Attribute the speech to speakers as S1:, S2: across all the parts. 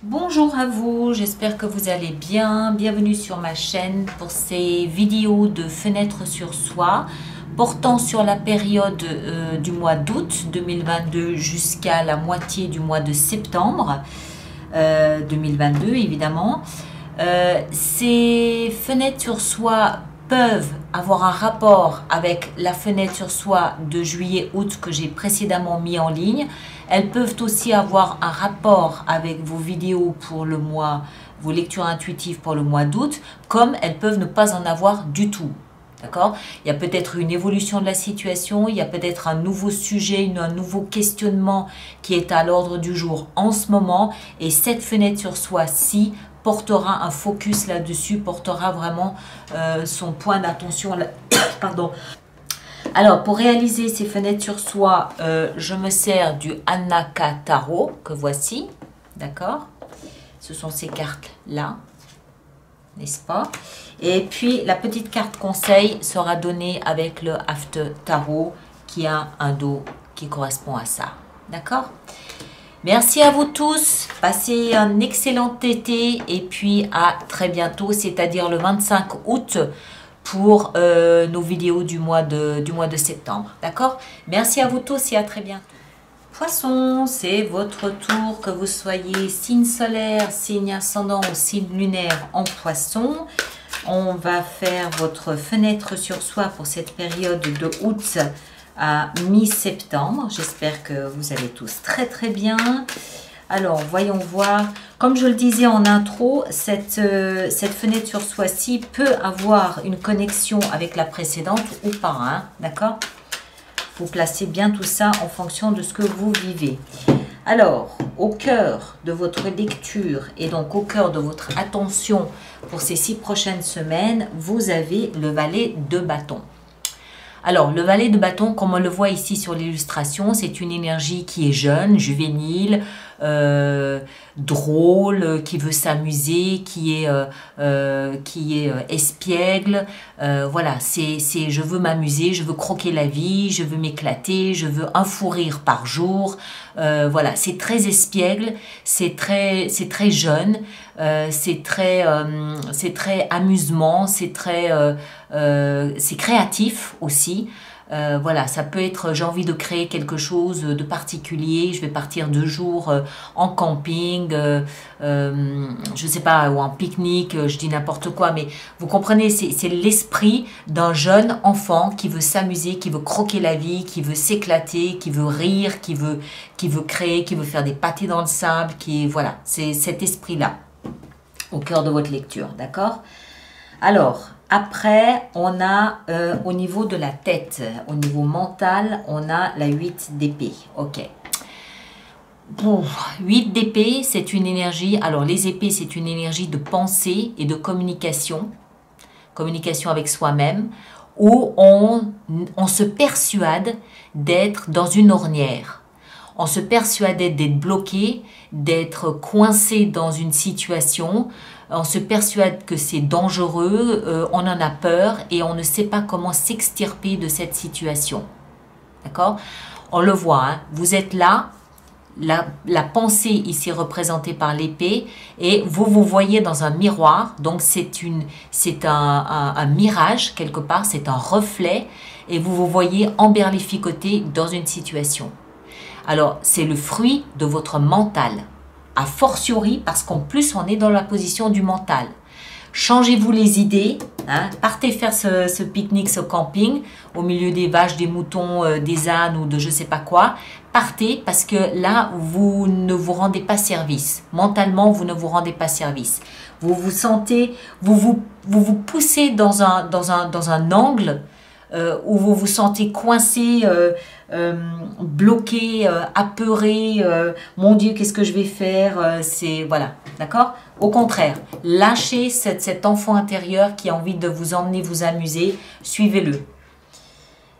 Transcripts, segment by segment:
S1: Bonjour à vous, j'espère que vous allez bien. Bienvenue sur ma chaîne pour ces vidéos de fenêtre sur soi portant sur la période du mois d'août 2022 jusqu'à la moitié du mois de septembre 2022 évidemment. Ces fenêtres sur soi peuvent avoir un rapport avec la fenêtre sur soi de juillet-août que j'ai précédemment mis en ligne. Elles peuvent aussi avoir un rapport avec vos vidéos pour le mois, vos lectures intuitives pour le mois d'août, comme elles peuvent ne pas en avoir du tout. D'accord? Il y a peut-être une évolution de la situation, il y a peut-être un nouveau sujet, un nouveau questionnement qui est à l'ordre du jour en ce moment. Et cette fenêtre sur soi-ci portera un focus là-dessus, portera vraiment son point d'attention. Pardon. Alors, pour réaliser ces fenêtres sur soi, je me sers du Anaka Tarot, que voici. D'accord? Ce sont ces cartes-là, n'est-ce pas? Et puis, la petite carte conseil sera donnée avec le After Tarot, qui a un dos qui correspond à ça. D'accord? Merci à vous tous, passez un excellent été et puis à très bientôt, c'est-à-dire le 25 août pour nos vidéos du mois de septembre. D'accord? Merci à vous tous et à très bientôt. Poisson, c'est votre tour, que vous soyez signe solaire, signe ascendant ou signe lunaire en poisson. On va faire votre fenêtre sur soi pour cette période de août à mi-septembre. J'espère que vous allez tous très très bien. Alors, voyons voir. Comme je le disais en intro, cette fenêtre sur soi-ci peut avoir une connexion avec la précédente ou pas. Hein, d'accord? Vous placez bien tout ça en fonction de ce que vous vivez. Alors, au cœur de votre lecture et donc au cœur de votre attention pour ces 6 prochaines semaines, vous avez le valet de bâton. Alors, le valet de bâton, comme on le voit ici sur l'illustration, c'est une énergie qui est jeune, juvénile, drôle, qui veut s'amuser, qui est espiègle. Voilà, c'est je veux m'amuser, je veux croquer la vie, je veux m'éclater, je veux un fou rire par jour. Voilà, c'est très espiègle, c'est très jeune, c'est très amusement, c'est créatif aussi. Voilà, ça peut être, j'ai envie de créer quelque chose de particulier, je vais partir 2 jours en camping, je sais pas, ou en pique-nique, je dis n'importe quoi, mais vous comprenez, c'est l'esprit d'un jeune enfant qui veut s'amuser, qui veut croquer la vie, qui veut s'éclater, qui veut rire, qui veut créer, qui veut faire des pâtés dans le sable, voilà, c'est cet esprit-là au cœur de votre lecture, d'accord? Alors, après, on a au niveau de la tête, au niveau mental, on a la 8 d'épée. Ok. Bon, 8 d'épée, c'est une énergie. Alors, les épées, c'est une énergie de pensée et de communication. Communication avec soi-même, où on se persuade d'être dans une ornière. On se persuade d'être bloqué, d'être coincé dans une situation. On se persuade que c'est dangereux, on en a peur et on ne sait pas comment s'extirper de cette situation. D'accord? On le voit, hein? Vous êtes là, la pensée ici représentée par l'épée et vous voyez dans un miroir. Donc c'est un mirage quelque part, c'est un reflet et vous voyez emberlificoté dans une situation. Alors c'est le fruit de votre mental. A fortiori, parce qu'en plus, on est dans la position du mental. Changez-vous les idées, hein, partez faire ce pique-nique, ce camping, au milieu des vaches, des moutons, des ânes ou de je sais pas quoi. Partez parce que là, vous ne vous rendez pas service. Mentalement, vous ne vous rendez pas service. Vous vous sentez, vous poussez dans un angle où vous vous sentez coincé, bloqué, apeuré, mon Dieu, qu'est-ce que je vais faire? Voilà, d'accord? Au contraire, lâchez cet enfant intérieur qui a envie de vous emmener vous amuser, suivez-le.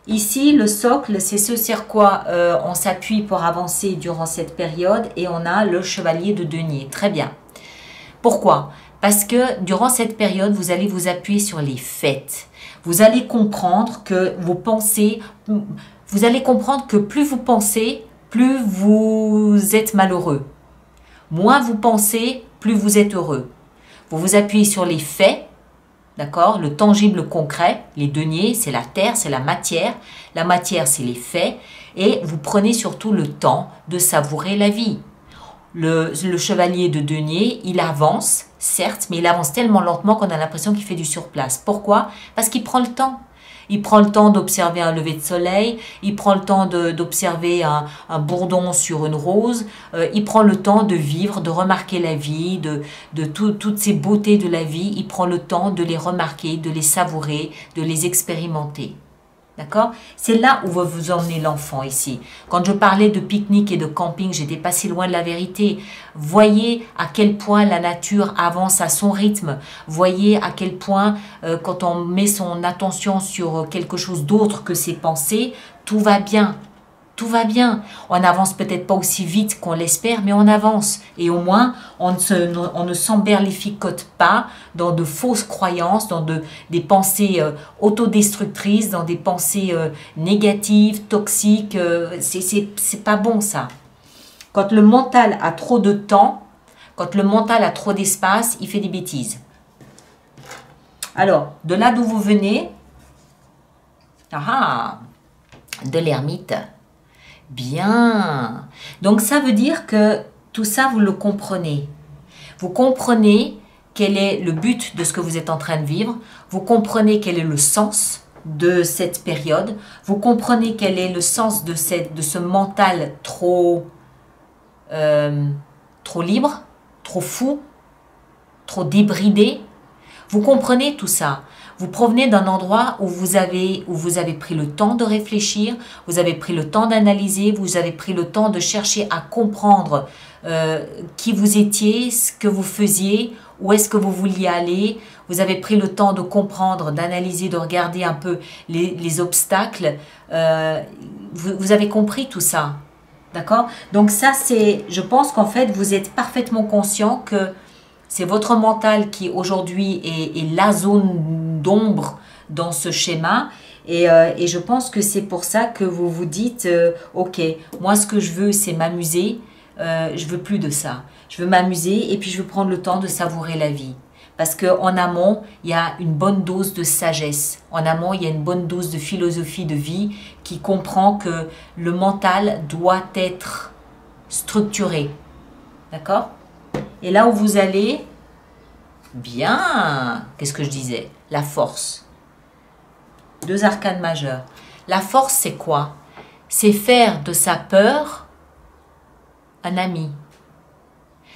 S1: Ici, le socle, c'est ce sur quoi on s'appuie pour avancer durant cette période et on a le chevalier de denier. Très bien. Pourquoi? Parce que durant cette période, vous allez vous appuyer sur les faits. Vous allez comprendre que vos pensées, vous allez comprendre que plus vous pensez, plus vous êtes malheureux. Moins vous pensez, plus vous êtes heureux. Vous vous appuyez sur les faits, d'accord? Le tangible, le concret. Les deniers, c'est la terre, c'est la matière. La matière, c'est les faits. Et vous prenez surtout le temps de savourer la vie. Le chevalier de denier, il avance, certes, mais il avance tellement lentement qu'on a l'impression qu'il fait du surplace. Pourquoi? Parce qu'il prend le temps. Il prend le temps d'observer un lever de soleil, il prend le temps d'observer un bourdon sur une rose, il prend le temps de vivre, de remarquer la vie, toutes ces beautés de la vie, il prend le temps de les remarquer, de les savourer, de les expérimenter. D'accord? C'est là où va vous emmener l'enfant ici. Quand je parlais de pique-nique et de camping, j'étais pas si loin de la vérité. Voyez à quel point la nature avance à son rythme. Voyez à quel point, quand on met son attention sur quelque chose d'autre que ses pensées, tout va bien. Tout va bien. On n'avance peut-être pas aussi vite qu'on l'espère, mais on avance. Et au moins, on ne s'emberlificote pas dans de fausses croyances, dans des pensées autodestructrices, dans des pensées négatives, toxiques. C'est pas bon ça. Quand le mental a trop de temps, quand le mental a trop d'espace, il fait des bêtises. Alors, de là d'où vous venez, de l'ermite. Bien. Donc ça veut dire que tout ça, vous le comprenez. Vous comprenez quel est le but de ce que vous êtes en train de vivre. Vous comprenez quel est le sens de cette période. Vous comprenez quel est le sens de ce mental trop libre, trop fou, trop débridé. Vous comprenez tout ça. Vous provenez d'un endroit où vous avez pris le temps de réfléchir, vous avez pris le temps d'analyser, vous avez pris le temps de chercher à comprendre qui vous étiez, ce que vous faisiez, où est-ce que vous vouliez aller. Vous avez pris le temps de comprendre, d'analyser, de regarder un peu les obstacles. Vous avez compris tout ça. D'accord? Donc ça, je pense qu'en fait, vous êtes parfaitement conscient que c'est votre mental qui aujourd'hui est la zone d'ombre dans ce schéma. Et je pense que c'est pour ça que vous vous dites, ok, moi ce que je veux c'est m'amuser, je veux plus de ça. Je veux m'amuser et puis je veux prendre le temps de savourer la vie. Parce qu'en amont, il y a une bonne dose de sagesse. En amont, il y a une bonne dose de philosophie de vie qui comprend que le mental doit être structuré. D'accord ? Et là où vous allez, bien, qu'est-ce que je disais? La force. 2 arcanes majeures. La force, c'est quoi? C'est faire de sa peur un ami.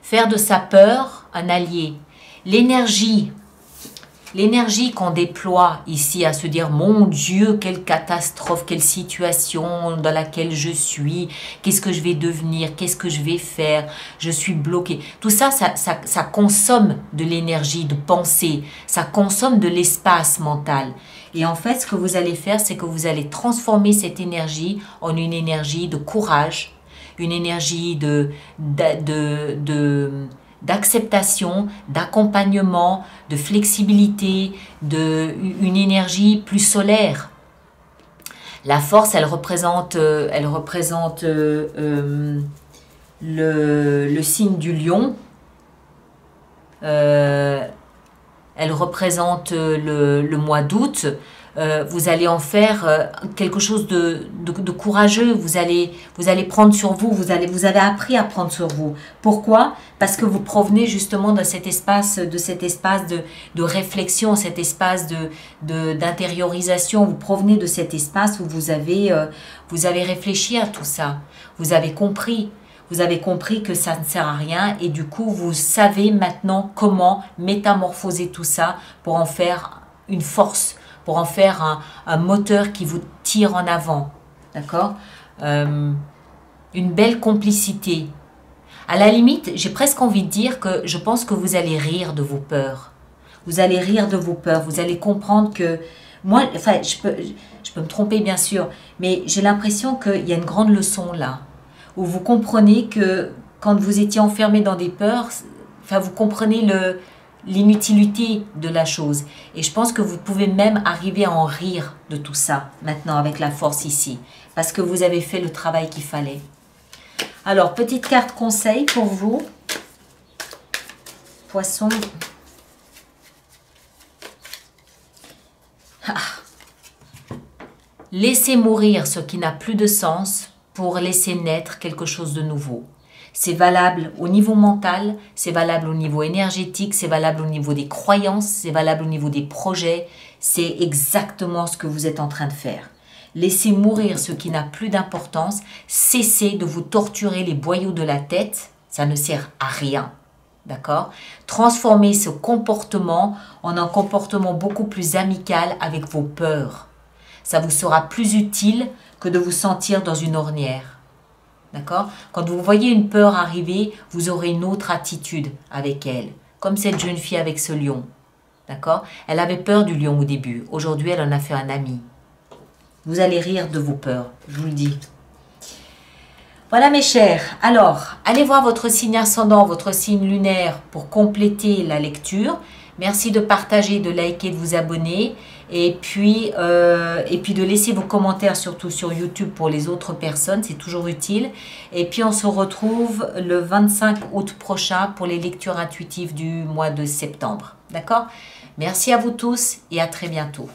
S1: Faire de sa peur un allié. L'énergie qu'on déploie ici à se dire « Mon Dieu, quelle catastrophe, quelle situation dans laquelle je suis, qu'est-ce que je vais devenir, qu'est-ce que je vais faire, je suis bloqué. » Tout ça, ça consomme de l'énergie, de pensée, ça consomme de l'espace mental. Et en fait, ce que vous allez faire, c'est que vous allez transformer cette énergie en une énergie de courage, une énergie d'acceptation, d'accompagnement, de flexibilité, une énergie plus solaire. La force, elle représente le signe du lion. Elle représente le mois d'août. Vous allez en faire quelque chose de courageux. Vous allez prendre sur vous. Vous avez appris à prendre sur vous. Pourquoi? Parce que vous provenez justement de cet espace de réflexion, cet espace d'intériorisation. Vous provenez de cet espace où vous avez réfléchi à tout ça. Vous avez compris. Vous avez compris que ça ne sert à rien et du coup, vous savez maintenant comment métamorphoser tout ça pour en faire une force, pour en faire un moteur qui vous tire en avant. D'accord? Une belle complicité. À la limite, j'ai presque envie de dire que je pense que vous allez rire de vos peurs. Vous allez rire de vos peurs. Vous allez comprendre que... Moi, enfin, je peux me tromper bien sûr, mais j'ai l'impression qu'il y a une grande leçon là, où vous comprenez que quand vous étiez enfermé dans des peurs, enfin, vous comprenez l'inutilité de la chose. Et je pense que vous pouvez même arriver à en rire de tout ça, maintenant, avec la force ici. Parce que vous avez fait le travail qu'il fallait. Alors, petite carte conseil pour vous. Poisson. Ah. Laissez mourir ce qui n'a plus de sens pour laisser naître quelque chose de nouveau. C'est valable au niveau mental, c'est valable au niveau énergétique, c'est valable au niveau des croyances, c'est valable au niveau des projets. C'est exactement ce que vous êtes en train de faire. Laissez mourir ce qui n'a plus d'importance. Cessez de vous torturer les boyaux de la tête. Ça ne sert à rien. D'accord? Transformez ce comportement en un comportement beaucoup plus amical avec vos peurs. Ça vous sera plus utile que de vous sentir dans une ornière. D'accord? Quand vous voyez une peur arriver, vous aurez une autre attitude avec elle. Comme cette jeune fille avec ce lion. D'accord? Elle avait peur du lion au début. Aujourd'hui, elle en a fait un ami. Vous allez rire de vos peurs, je vous le dis. Voilà mes chers. Alors, allez voir votre signe ascendant, votre signe lunaire pour compléter la lecture. Merci de partager, de liker, de vous abonner. Et puis de laisser vos commentaires surtout sur YouTube pour les autres personnes, c'est toujours utile. Et puis on se retrouve le 25 août prochain pour les lectures intuitives du mois de septembre. D'accord? Merci à vous tous et à très bientôt.